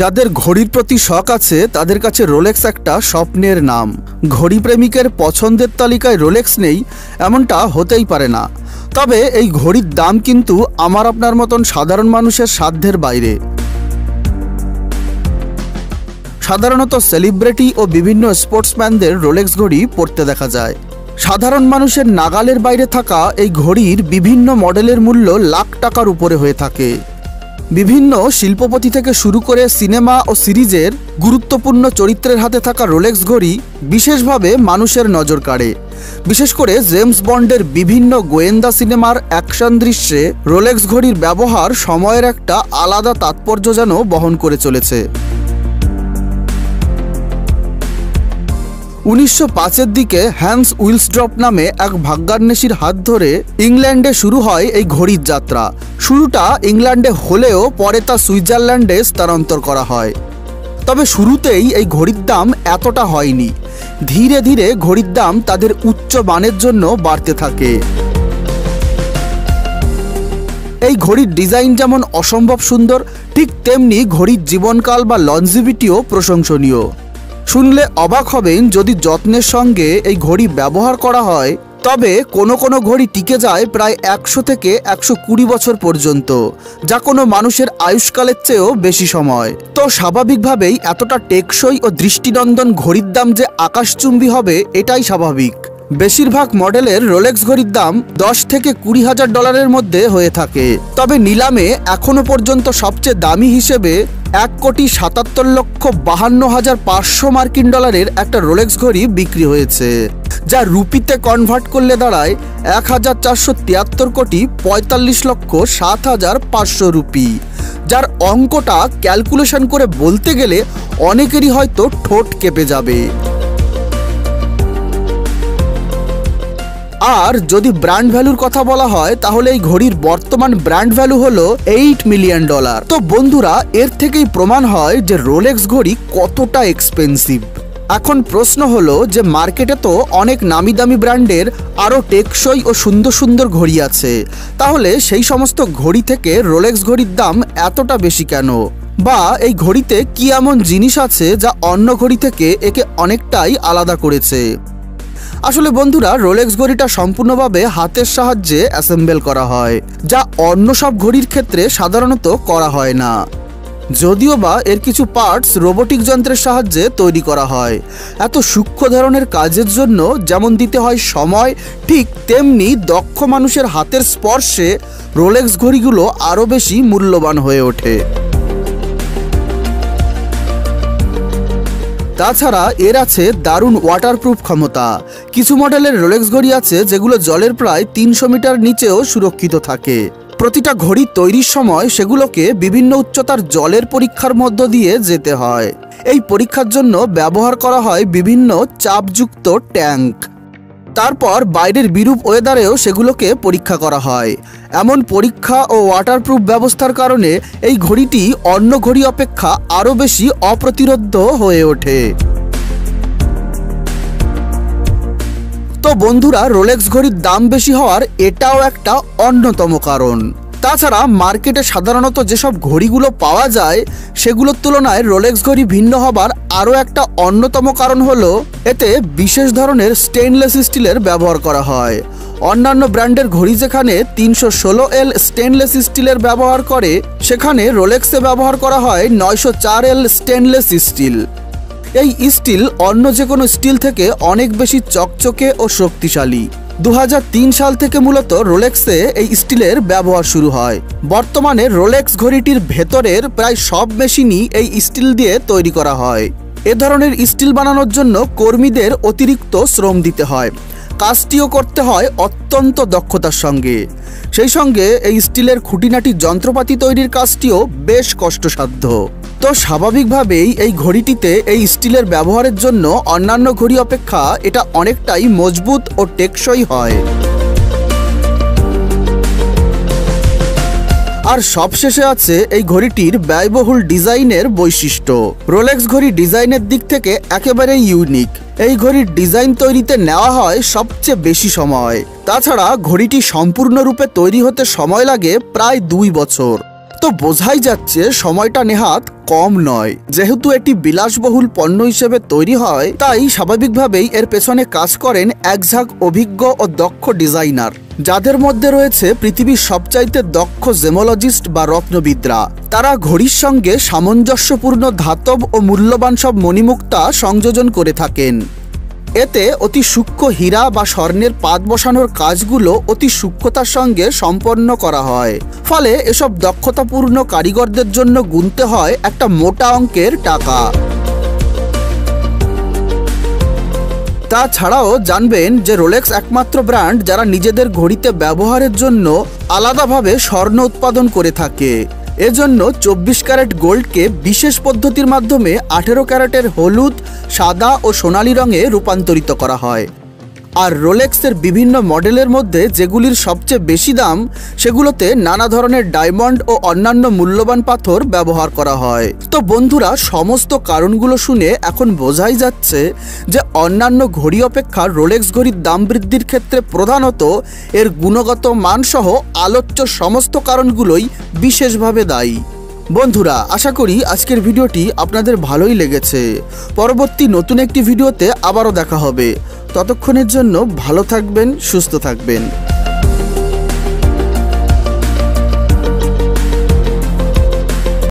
যাদের ঘড়ির প্রতি শখ আছে তাদের কাছে রোলেক্স একটা স্বপ্নের নাম। ঘড়ি প্রেমিকের পছন্দের তালিকায় রোলেক্স নেই এমনটা হতেই পারে না। তবে এই ঘড়ির দাম কিন্তু আমার আপনার মতন সাধারণ মানুষের সাধ্যের বাইরে। সাধারণত সেলিব্রিটি ও বিভিন্ন স্পোর্টসম্যানদের রোলেক্স ঘড়ি পরতে দেখা যায়। সাধারণ মানুষের নাগালের বাইরে থাকা এই ঘড়ির বিভিন্ন মডেলের মূল্য লাখ টাকার উপরে হয়ে থাকে। বিভিন্ন শিল্পপতি থেকে শুরু করে সিনেমা ও সিরিজের গুরুত্বপূর্ণ চরিত্রের হাতে থাকা রোলেক্স ঘড়ি বিশেষভাবে মানুষের নজর কাড়ে। বিশেষ করে জেমস বন্ডের বিভিন্ন গোয়েন্দা সিনেমার অ্যাকশন দৃশ্যে রোলেক্স ঘড়ির ব্যবহার সময়ের একটা আলাদা তাৎপর্য যেন বহন করে চলেছে। 1905-এর দিকে হ্যান্স উইলসড্রপ নামে এক ভাগ্যান্বেষীর হাত ধরে ইংল্যান্ডে শুরু হয় এই ঘড়ির যাত্রা। শুরুটা ইংল্যান্ডে হলেও পরে তা সুইজারল্যান্ডে স্থানান্তর করা হয়। তবে শুরুতেই এই ঘড়ির দাম এতটা হয়নি। ধীরে ধীরে ঘড়ির দাম তাদের উচ্চ মানের জন্য বাড়তে থাকে। এই ঘড়ির ডিজাইন যেমন অসম্ভব সুন্দর, ঠিক তেমনি ঘড়ির জীবনকাল বা লনজিভিটিও প্রশংসনীয়। শুনলে অবাক হবেন, যদি যত্নের সঙ্গে এই ঘড়ি ব্যবহার করা হয় তবে কোনো কোনো ঘড়ি টিকে যায় প্রায় 100 থেকে 120 বছর পর্যন্ত, যা কোনো মানুষের আয়ুষ্কালের চেয়েও বেশি সময়। তো স্বাভাবিকভাবেই এতটা টেকসই ও দৃষ্টিনন্দন ঘড়ির দাম যে আকাশচুম্বী হবে এটাই স্বাভাবিক। বেশিরভাগ মডেলের রোলেক্স ঘড়ির দাম 10 থেকে 20,000 ডলারের মধ্যে হয়ে থাকে। তবে নিলামে এখনো পর্যন্ত সবচেয়ে দামি হিসেবে 1,77,52,500 মার্কিন ডলারের একটা রোলেক্স ঘড়ি বিক্রি হয়েছে, যা রুপিতে কনভার্ট করলে দাঁড়ায় 1,473,45,07,500 রুপি, যার অঙ্কটা ক্যালকুলেশন করে বলতে গেলে অনেকেরই হয়তো ঠোঁট কেঁপে যাবে। আর যদি ব্র্যান্ড ভ্যালুর কথা বলা হয় তাহলে এই ঘড়ির বর্তমান ব্র্যান্ড ভ্যালু হলো $8 মিলিয়ন। তো বন্ধুরা, এর থেকেই প্রমাণ হয় যে রোলেক্স ঘড়ি কতটা এক্সপেন্সিভ। এখন প্রশ্ন হলো যে মার্কেটে তো অনেক নামি দামি ব্র্যান্ডের আরও টেকসই ও সুন্দর সুন্দর ঘড়ি আছে, তাহলে সেই সমস্ত ঘড়ি থেকে রোলেক্স ঘড়ির দাম এতটা বেশি কেন? বা এই ঘড়িতে কি এমন জিনিস আছে যা অন্য ঘড়ি থেকে একে অনেকটাই আলাদা করেছে? আসলে বন্ধুরা, রোলেক্স ঘড়িটা সম্পূর্ণভাবে হাতের সাহায্যে অ্যাসেম্বল করা হয়, যা অন্য সব ঘড়ির ক্ষেত্রে সাধারণত করা হয় না। যদিও বা এর কিছু পার্টস রোবোটিক যন্ত্রের সাহায্যে তৈরি করা হয়। এত সূক্ষ্ম ধরনের কাজের জন্য যেমন দিতে হয় সময়, ঠিক তেমনি দক্ষ মানুষের হাতের স্পর্শে রোলেক্স ঘড়িগুলো আরও বেশি মূল্যবান হয়ে ওঠে। তাছাড়া এর আছে দারুণ ওয়াটারপ্রুফ ক্ষমতা। কিছু মডেলের রোলেক্স ঘড়ি আছে যেগুলো জলের প্রায় 300 মিটার নিচেও সুরক্ষিত থাকে। প্রতিটা ঘড়ি তৈরির সময় সেগুলোকে বিভিন্ন উচ্চতার জলের পরীক্ষার মধ্য দিয়ে যেতে হয়। এই পরীক্ষার জন্য ব্যবহার করা হয় বিভিন্ন চাপযুক্ত ট্যাঙ্ক। তারপর বাইরের বিরূপ ওয়েদারেও সেগুলোকে পরীক্ষা করা হয়। এমন পরীক্ষা ও ওয়াটারপ্রুফ ব্যবস্থার কারণে এই ঘড়িটি অন্য ঘড়ি অপেক্ষা আরও বেশি অপ্রতিরোধ্য হয়ে ওঠে। তো বন্ধুরা, রোলেক্স ঘড়ির দাম বেশি হওয়ার এটাও একটা অন্যতম কারণ। তাছাড়া মার্কেটে সাধারণত যেসব ঘড়িগুলো পাওয়া যায় সেগুলোর তুলনায় রোলেক্স ঘড়ি ভিন্ন হবার আরও একটা অন্যতম কারণ হলো এতে বিশেষ ধরনের স্টেনলেস স্টিলের ব্যবহার করা হয়। অন্যান্য ব্র্যান্ডের ঘড়ি যেখানে 316L স্টেনলেস স্টিলের ব্যবহার করে, সেখানে রোলেক্সে ব্যবহার করা হয় 904L স্টেনলেস স্টিল। এই স্টিল অন্য যে কোনো স্টিল থেকে অনেক বেশি চকচকে ও শক্তিশালী। 2003 সাল থেকে মূলত রোলেক্সে এই স্টিলের ব্যবহার শুরু হয়। বর্তমানে রোলেক্স ঘড়িটির ভেতরের প্রায় সব মেশিনই এই স্টিল দিয়ে তৈরি করা হয়। এ ধরনের স্টিল বানানোর জন্য কর্মীদের অতিরিক্ত শ্রম দিতে হয়। কাজটিও করতে হয় অত্যন্ত দক্ষতার সঙ্গে। সেই সঙ্গে এই স্টিলের খুঁটিনাটি যন্ত্রপাতি তৈরির কাজটিও বেশ কষ্টসাধ্য। তো স্বাভাবিকভাবেই এই ঘড়িটিতে এই স্টিলের ব্যবহারের জন্য অন্যান্য ঘড়ি অপেক্ষা এটা অনেকটাই মজবুত ও টেকসই হয়। আর সবশেষে আছে এই ঘড়িটির ব্যয়বহুল ডিজাইনের বৈশিষ্ট্য। রোলেক্স ঘড়ি ডিজাইনের দিক থেকে একেবারে ইউনিক। এই ঘড়ির ডিজাইন তৈরিতে নেওয়া হয় সবচেয়ে বেশি সময়। তাছাড়া ঘড়িটি সম্পূর্ণরূপে তৈরি হতে সময় লাগে প্রায় 2 বছর। তো বোঝাই যাচ্ছে সময়টা নেহাত কম নয়। যেহেতু এটি বিলাসবহুল পণ্য হিসেবে তৈরি হয়, তাই স্বাভাবিকভাবেই এর পেছনে কাজ করেন একঝাঁক অভিজ্ঞ ও দক্ষ ডিজাইনার, যাদের মধ্যে রয়েছে পৃথিবীর সবচাইতে দক্ষ জেমোলজিস্ট বা রত্নবিদরা। তারা ঘড়ির সঙ্গে সামঞ্জস্যপূর্ণ ধাতব ও মূল্যবান সব মণিমুক্তা সংযোজন করে থাকেন। এতে অতি সূক্ষ্ম হীরা বা স্বর্ণের পাত বসানোর কাজগুলো অতি সূক্ষ্মতার সঙ্গে সম্পন্ন করা হয়। ফলে এসব দক্ষতাপূর্ণ কারিগরদের জন্য গুনতে হয় একটা মোটা অঙ্কের টাকা। তাছাড়াও জানবেন যে রোলেক্স একমাত্র ব্র্যান্ড যারা নিজেদের ঘড়িতে ব্যবহারের জন্য আলাদাভাবে স্বর্ণ উৎপাদন করে থাকে। এজন্য 24 ক্যারেট গোল্ডকে বিশেষ পদ্ধতির মাধ্যমে 18 ক্যারেটের হলুদ, সাদা ও সোনালী রঙে রূপান্তরিত করা হয়। আর রোলেক্সের বিভিন্ন মডেলের মধ্যে যেগুলির সবচেয়ে বেশি দাম, সেগুলোতে নানা ধরনের ডায়মন্ড ও অন্যান্য মূল্যবান পাথর ব্যবহার করা হয়। তো বন্ধুরা, সমস্ত কারণগুলো শুনে এখন বোঝাই যাচ্ছে যে অন্যান্য ঘড়ি অপেক্ষা রোলেক্স ঘড়ির দাম বৃদ্ধির ক্ষেত্রে প্রধানত এর গুণগত মানসহ আলোচ্য সমস্ত কারণগুলোই বিশেষভাবে দায়ী। বন্ধুরা, আশা করি আজকের ভিডিওটি আপনাদের ভালোই লেগেছে। পরবর্তী নতুন একটি ভিডিওতে আবারও দেখা হবে। ততক্ষণের জন্য ভালো থাকবেন, সুস্থ থাকবেন।